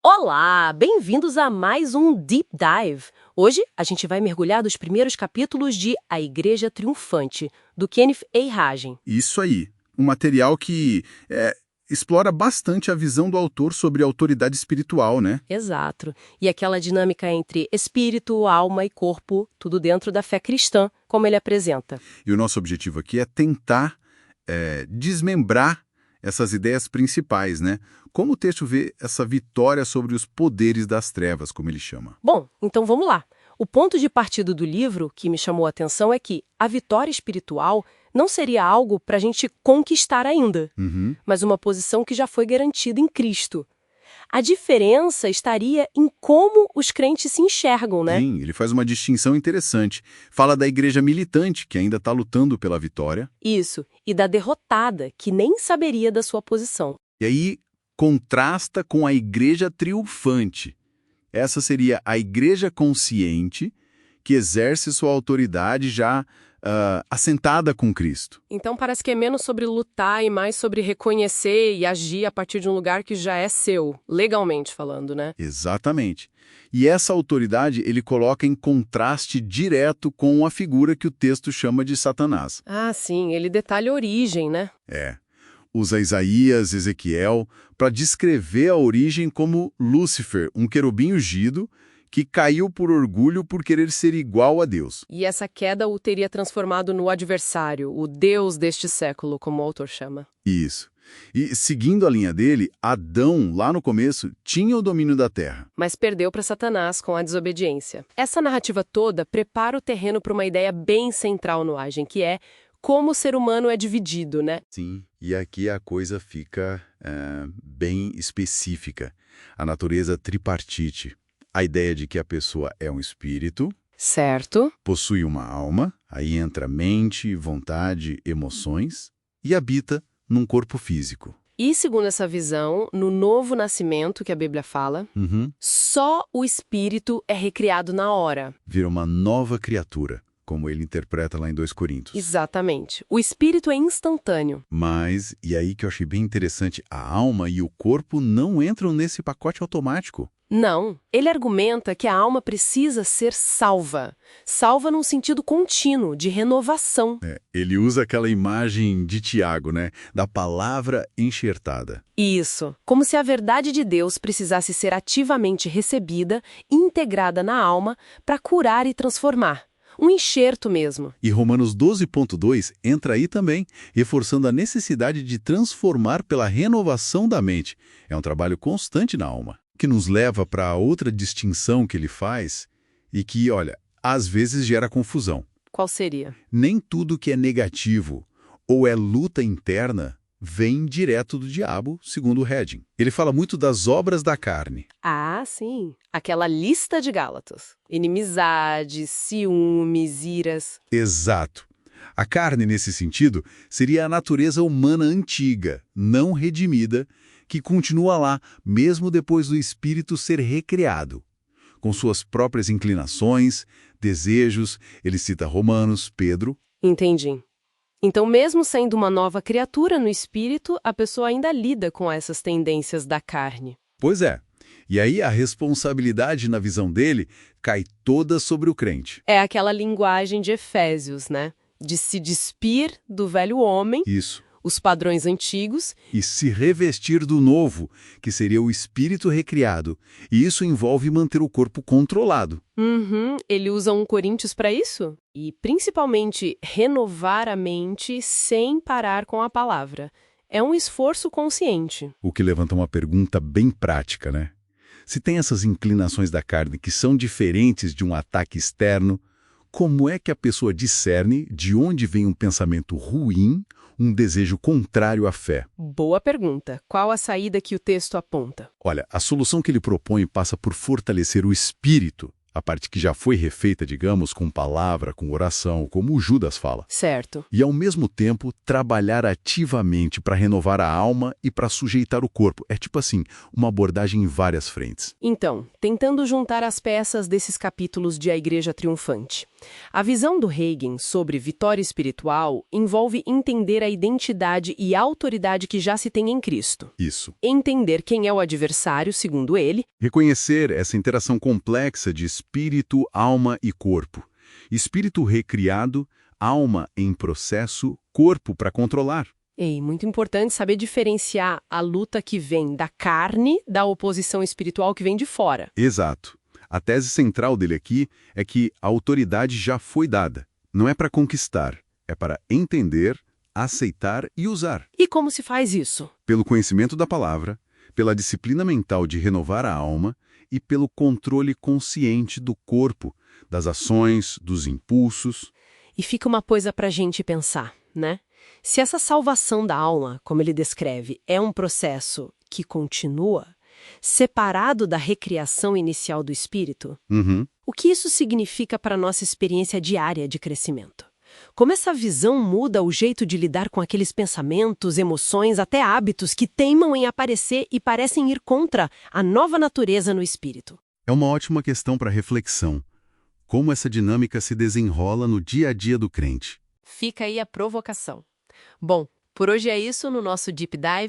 Olá, bem-vindos a mais um Deep Dive. Hoje a gente vai mergulhar nos primeiros capítulos de A Igreja Triunfante, do Kenneth A. Hagin. Isso aí. Um material que explora bastante a visão do autor sobre a autoridade espiritual, né? Exato. E aquela dinâmica entre espírito, alma e corpo, tudo dentro da fé cristã, como ele apresenta. E o nosso objetivo aqui é tentar desmembrar essas ideias principais, né? Como o texto vê essa vitória sobre os poderes das trevas, como ele chama. Bom, então vamos lá. O ponto de partida do livro que me chamou a atenção é que a vitória espiritual não seria algo para a gente conquistar ainda, mas uma posição que já foi garantida em Cristo. A diferença estaria em como os crentes se enxergam, né? Sim, ele faz uma distinção interessante. Fala da igreja militante, que ainda está lutando pela vitória. Isso, e da derrotada, que nem saberia da sua posição. E aí contrasta com a igreja triunfante. Essa seria a igreja consciente, que exerce sua autoridade já assentada com Cristo. Então parece que é menos sobre lutar e mais sobre reconhecer e agir a partir de um lugar que já é seu, legalmente falando, né? Exatamente. E essa autoridade ele coloca em contraste direto com a figura que o texto chama de Satanás. Ah, sim, ele detalha a origem, né? Usa Isaías, Ezequiel, para descrever a origem como Lúcifer, um querubim ungido, que caiu por orgulho por querer ser igual a Deus. E essa queda o teria transformado no adversário, o Deus deste século, como o autor chama. Isso. E, seguindo a linha dele, Adão, lá no começo, tinha o domínio da terra. Mas perdeu para Satanás com a desobediência. Essa narrativa toda prepara o terreno para uma ideia bem central no Hagin, que é como o ser humano é dividido, né? Sim, e aqui a coisa fica bem específica. A natureza tripartite. A ideia de que a pessoa é um espírito, Certo. possui uma alma, aí entra mente, vontade, emoções, e habita num corpo físico. E segundo essa visão, no novo nascimento que a Bíblia fala, só o espírito é recriado na hora. Vira uma nova criatura, como ele interpreta lá em 2 Coríntios. Exatamente. O espírito é instantâneo. Mas, e aí que eu achei bem interessante, a alma e o corpo não entram nesse pacote automático. Não, ele argumenta que a alma precisa ser salva. Salva num sentido contínuo, de renovação. Ele usa aquela imagem de Tiago, né? Da palavra enxertada. Isso, como se a verdade de Deus precisasse ser ativamente recebida e integrada na alma para curar e transformar. Um enxerto mesmo. E Romanos 12,2 entra aí também, reforçando a necessidade de transformar pela renovação da mente. É um trabalho constante na alma, que nos leva para outra distinção que ele faz e que, olha, às vezes gera confusão. Qual seria? Nem tudo que é negativo ou é luta interna vem direto do diabo, segundo o Hagin. Ele fala muito das obras da carne. Ah, sim. Aquela lista de Gálatas. Inimizades, ciúmes, iras. Exato. A carne, nesse sentido, seria a natureza humana antiga, não redimida, que continua lá, mesmo depois do espírito ser recriado. Com suas próprias inclinações, desejos, ele cita Romanos, Pedro. Entendi. Então, mesmo sendo uma nova criatura no espírito, a pessoa ainda lida com essas tendências da carne. Pois é. E aí a responsabilidade, na visão dele, cai toda sobre o crente. É aquela linguagem de Efésios, né? De se despir do velho homem, Isso. os padrões antigos. E se revestir do novo, que seria o espírito recriado. E isso envolve manter o corpo controlado. Ele usa 1 Coríntios para isso? E, principalmente, renovar a mente sem parar com a palavra. É um esforço consciente. O que levanta uma pergunta bem prática, né? Se tem essas inclinações da carne que são diferentes de um ataque externo, como é que a pessoa discerne de onde vem um pensamento ruim, um desejo contrário à fé? Boa pergunta. Qual a saída que o texto aponta? Olha, a solução que ele propõe passa por fortalecer o espírito, A parte que já foi refeita, digamos, com palavra, com oração, como o Judas fala. Certo. E, ao mesmo tempo, trabalhar ativamente para renovar a alma e para sujeitar o corpo. É tipo assim, uma abordagem em várias frentes. Então, tentando juntar as peças desses capítulos de A Igreja Triunfante. A visão do Reagan sobre vitória espiritual envolve entender a identidade e a autoridade que já se tem em Cristo. Isso. Entender quem é o adversário, segundo ele. Reconhecer essa interação complexa de espírito, alma e corpo. Espírito recriado, alma em processo, corpo para controlar. Muito importante saber diferenciar a luta que vem da carne da oposição espiritual que vem de fora. Exato. A tese central dele aqui é que a autoridade já foi dada. Não é para conquistar, é para entender, aceitar e usar. E como se faz isso? Pelo conhecimento da palavra, pela disciplina mental de renovar a alma e pelo controle consciente do corpo, das ações, dos impulsos. E fica uma coisa para a gente pensar, né? Se essa salvação da alma, como ele descreve, é um processo que continua, separado da recriação inicial do espírito, o que isso significa para a nossa experiência diária de crescimento? Como essa visão muda o jeito de lidar com aqueles pensamentos, emoções, até hábitos que teimam em aparecer e parecem ir contra a nova natureza no espírito? É uma ótima questão para reflexão. Como essa dinâmica se desenrola no dia a dia do crente? Fica aí a provocação. Bom, por hoje é isso no nosso Deep Dive.